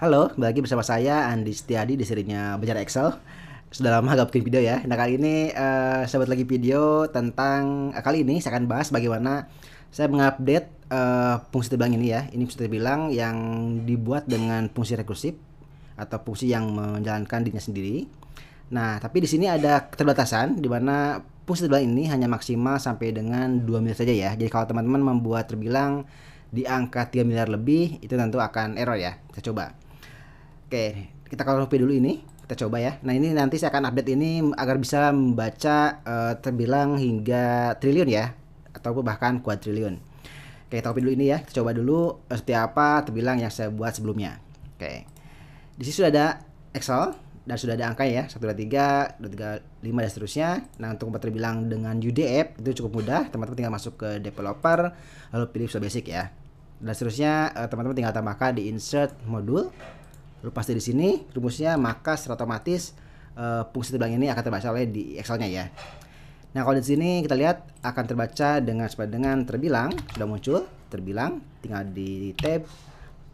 Halo, kembali lagi bersama saya Andi Setiadi di serinya Belajar Excel. Sudah lama gak bikin video ya. Nah kali ini saya buat lagi video tentang kali ini saya akan bahas bagaimana saya mengupdate fungsi terbilang ini ya. Ini fungsi terbilang yang dibuat dengan fungsi rekursif atau fungsi yang menjalankan dirinya sendiri. Nah tapi di sini ada keterbatasan di mana fungsi terbilang ini hanya maksimal sampai dengan 2 miliar saja ya. Jadi kalau teman-teman membuat terbilang di angka 3 miliar lebih itu tentu akan error ya. Kita coba. Oke, kita copy dulu ini. Kita coba ya. Nah, ini nanti saya akan update ini agar bisa membaca terbilang hingga triliun ya, ataupun bahkan kuadriliun. Oke, kita copy dulu ini ya. Kita coba dulu seperti apa terbilang yang saya buat sebelumnya. Oke. Di sini sudah ada Excel dan sudah ada angka ya, 1 2 3, 2 3 5 dan seterusnya. Nah, untuk membuat terbilang dengan UDF itu cukup mudah. Teman-teman tinggal masuk ke developer lalu pilih Visual Basic ya. Dan seterusnya teman-teman tinggal tambahkan di insert modul. Lalu pasti di sini rumusnya, maka secara otomatis fungsi terbilang ini akan terbaca oleh di Excel-nya ya. Nah, kalau di sini kita lihat akan terbaca dengan terbilang sudah muncul terbilang, tinggal di tab,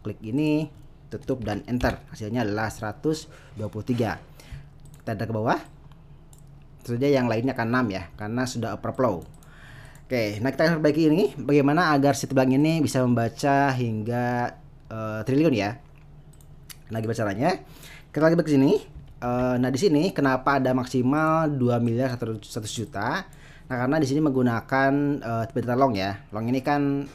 klik ini, tutup dan enter. Hasilnya adalah 123. Kita ada ke bawah. Tentu saja yang lainnya akan 6 ya, karena sudah overflow. Oke, nah kita akan perbaiki ini bagaimana agar si terbilang ini bisa membaca hingga triliun ya. Nah, gimana caranya? Kita lagi ke sini. Nah, di sini kenapa ada maksimal 2 miliar 100 juta? Nah, karena di sini menggunakan tipe data long ya. Long ini kan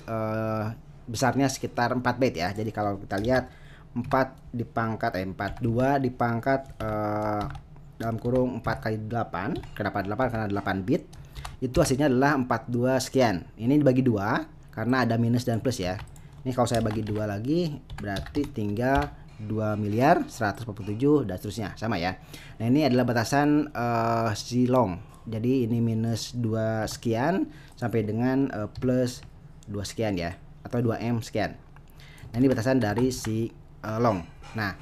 besarnya sekitar 4 byte ya. Jadi kalau kita lihat 4 dipangkat 2 dipangkat dalam kurung 4 kali 8. Kenapa 8? Karena 8 bit. Itu hasilnya adalah 42 sekian. Ini dibagi 2 karena ada minus dan plus ya. Ini kalau saya bagi 2 lagi berarti tinggal 2 miliar 147 dan seterusnya, sama ya. Nah, ini adalah batasan si long. Jadi ini minus 2 sekian sampai dengan plus 2 sekian ya, atau 2M sekian. Nah, ini batasan dari si long. Nah,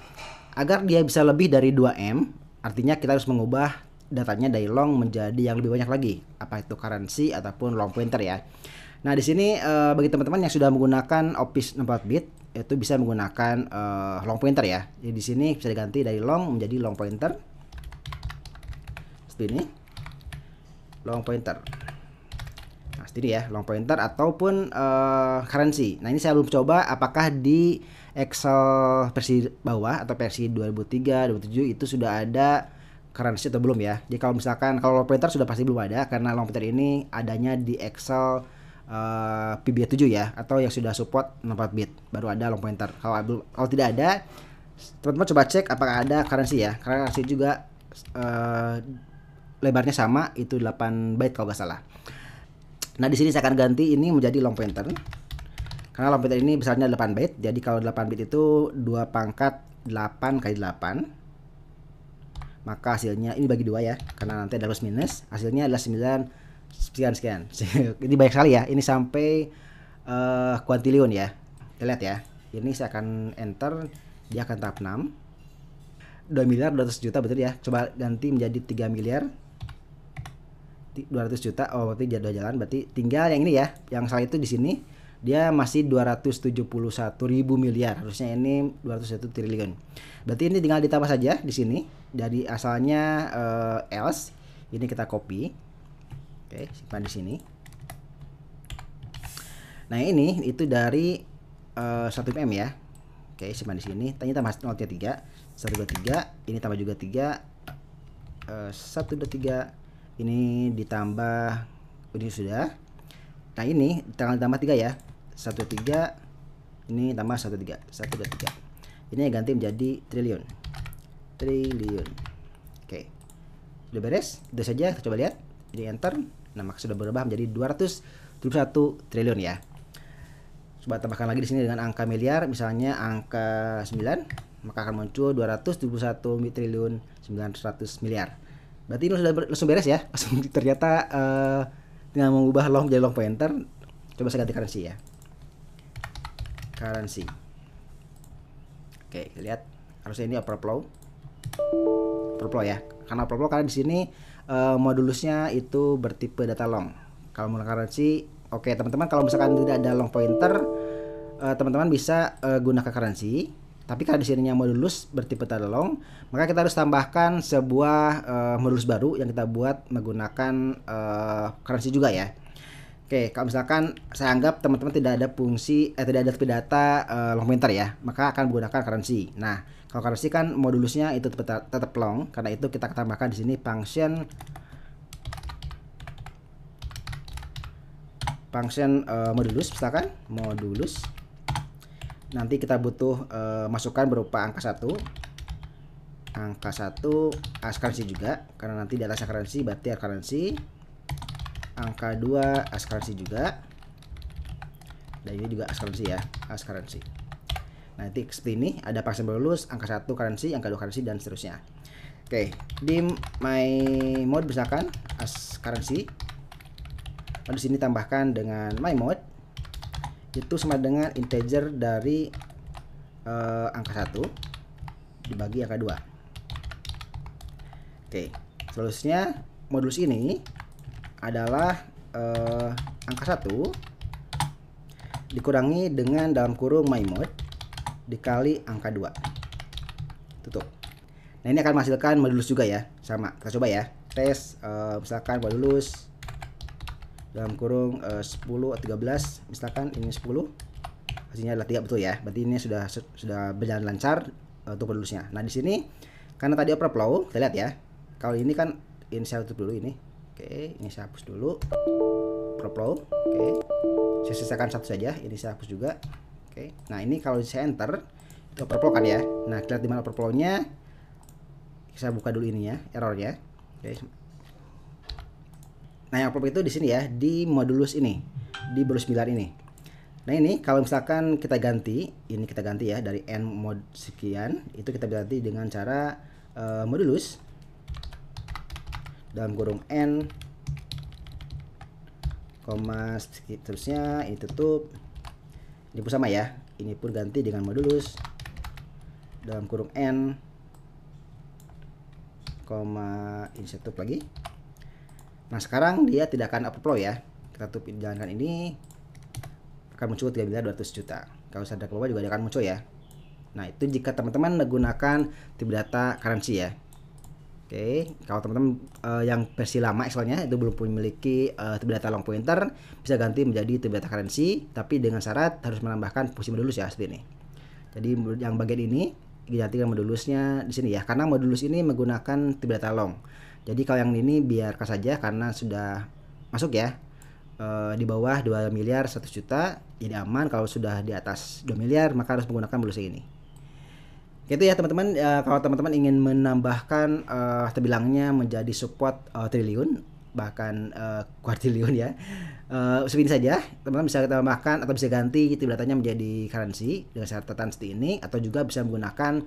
agar dia bisa lebih dari 2M, artinya kita harus mengubah datanya dari long menjadi yang lebih banyak lagi, apa itu currency ataupun long pointer ya. Nah, di sini bagi teman-teman yang sudah menggunakan Office 64 bit itu bisa menggunakan long pointer ya. Jadi di sini bisa diganti dari long menjadi long pointer. Seperti ini. Long pointer. Nah, seperti ini ya, long pointer ataupun currency. Nah, ini saya belum coba apakah di Excel versi bawah atau versi 2003, 2007 itu sudah ada currency atau belum ya. Jadi kalau misalkan kalau long pointer sudah pasti belum ada karena long pointer ini adanya di Excel PB7 ya, atau yang sudah support 64 bit baru ada long pointer. Kalau tidak ada, teman-teman coba cek apakah ada currency ya. Karena currency juga lebarnya sama, itu 8 byte kalau nggak salah. Nah, di sini saya akan ganti ini menjadi long pointer. Karena long pointer ini besarnya 8 byte. Jadi kalau 8 bit itu 2 pangkat 8 kali 8. Maka hasilnya ini bagi 2 ya, karena nanti ada plus minus. Hasilnya adalah 9 sekian. Ini banyak sekali ya. Ini sampai kuadriliun ya. Kita lihat ya. Ini saya akan enter, dia akan tahap 6. 2 miliar 200 juta betul ya. Coba ganti menjadi 3 miliar 200 juta. Oh, berarti dia udah jalan. Berarti tinggal yang ini ya. Yang salah itu di sini dia masih 271.000 miliar. Harusnya ini 201 triliun. Berarti ini tinggal ditambah saja di sini. Dari asalnya else. Ini kita copy. Oke, simpan di sini. Nah, ini itu dari 1 mm ya. Oke, simpan di sini. Tanya tambah 0,3, 123, ini tambah juga 3, 123, ini ditambah, ini sudah. Nah, ini ditambah 3 ya. 13, ini tambah 13, 123. Ini ganti menjadi triliun. Oke. Sudah beres? Itu saja, kita coba lihat. Jadi enter. Nah, maka sudah berubah menjadi 271 triliun ya. Coba tambahkan lagi di sini dengan angka miliar, misalnya angka 9, maka akan muncul 271 triliun 900 miliar. Berarti ini sudah langsung beres ya. Langsung ternyata tinggal mengubah long menjadi long pointer. Coba saya ganti currency ya. Currency. Oke, lihat harusnya ini overflow. Overflow ya. Karena overflow karena di sini modulusnya itu bertipe data long. Kalau menggunakan currency, oke teman-teman, kalau misalkan tidak ada long pointer, teman-teman bisa gunakan currency. Tapi karena di sininya modulus bertipe tadalong, maka kita harus tambahkan sebuah modulus baru yang kita buat menggunakan currency juga ya. Oke, kalau misalkan saya anggap teman-teman tidak ada fungsi tidak ada tipe data long pointer ya, maka akan menggunakan currency. Nah, kalau currency kan modulusnya itu tetap long, karena itu kita tambahkan di sini function modulus, misalkan modulus. Nanti kita butuh masukan berupa angka 1 as currency juga, karena nanti di atasnya currency berarti as currency. Angka 2 as currency juga, dan ini juga as currency ya, as currency. Nanti seperti ini ada function modulus, angka 1 currency, angka 2 currency, dan seterusnya. Oke, di my mode misalkan as currency, lalu di sini tambahkan dengan my mode itu sama dengan integer dari angka 1 dibagi angka 2. Oke, selanjutnya modulus ini adalah angka 1 dikurangi dengan dalam kurung my mode dikali angka 2. Tutup. Nah, ini akan menghasilkan modulus juga ya. Sama, kita coba ya. Tes misalkan modulus dalam kurung 10 atau 13, misalkan ini 10, hasilnya adalah 3, betul ya. Berarti ini sudah berjalan lancar untuk modulusnya. Nah, di sini karena tadi overflow, kita lihat ya. Kalau ini kan ini saya tutup dulu ini. Oke, ini saya hapus dulu. Overflow. Oke. Saya sisakan satu saja, ini saya hapus juga. Oke. Nah, ini kalau saya enter itu overflow kan ya. Nah, kita lihat di mana overflow-nya. Saya buka dulu ini ya, errornya. Oke. Nah, yang overflow itu di sini ya, di modulus ini, di modulus 9 ini. Nah, ini kalau misalkan kita ganti, ini kita ganti ya dari n mod sekian, itu kita ganti dengan cara modulus dalam kurung n, koma seterusnya, ini tutup. Ini pun sama ya, ini pun ganti dengan modulus dalam kurung n, koma ini tutup lagi. Nah, sekarang dia tidak akan overflow ya. Kita tutup jalankan ini, akan muncul 3.200.000.000. Kalau saya ke bawah juga dia akan muncul ya. Nah, itu jika teman-teman menggunakan tipe data currency ya. Oke, kalau teman-teman yang versi lama Excelnya itu belum memiliki tipe data long pointer, bisa ganti menjadi tipe data currency, tapi dengan syarat harus menambahkan fungsi modulus ya, seperti ini. Jadi yang bagian ini digantikan modulusnya di sini ya, karena modulus ini menggunakan tipe data long. Jadi kalau yang ini biarkan saja karena sudah masuk ya, di bawah 2 miliar 1 juta, jadi aman. Kalau sudah di atas 2 miliar maka harus menggunakan modulus ini. Gitu ya teman-teman. Kalau teman-teman ingin menambahkan terbilangnya menjadi support triliun, bahkan kuartiliun ya, seperti ini saja. Teman-teman bisa tambahkan atau bisa ganti tipe datanya menjadi currency dengan catatan seperti ini, atau juga bisa menggunakan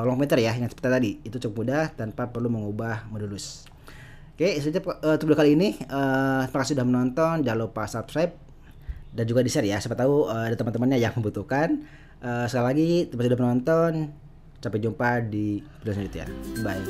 long pointer ya, yang seperti tadi. Itu cukup mudah tanpa perlu mengubah modulus. Oke, itu saja untuk video kali ini. Terima kasih sudah menonton. Jangan lupa subscribe dan juga di share ya, siapa tahu ada teman-temannya yang membutuhkan. Sekali lagi terima kasih sudah menonton. Sampai jumpa di video selanjutnya. Bye.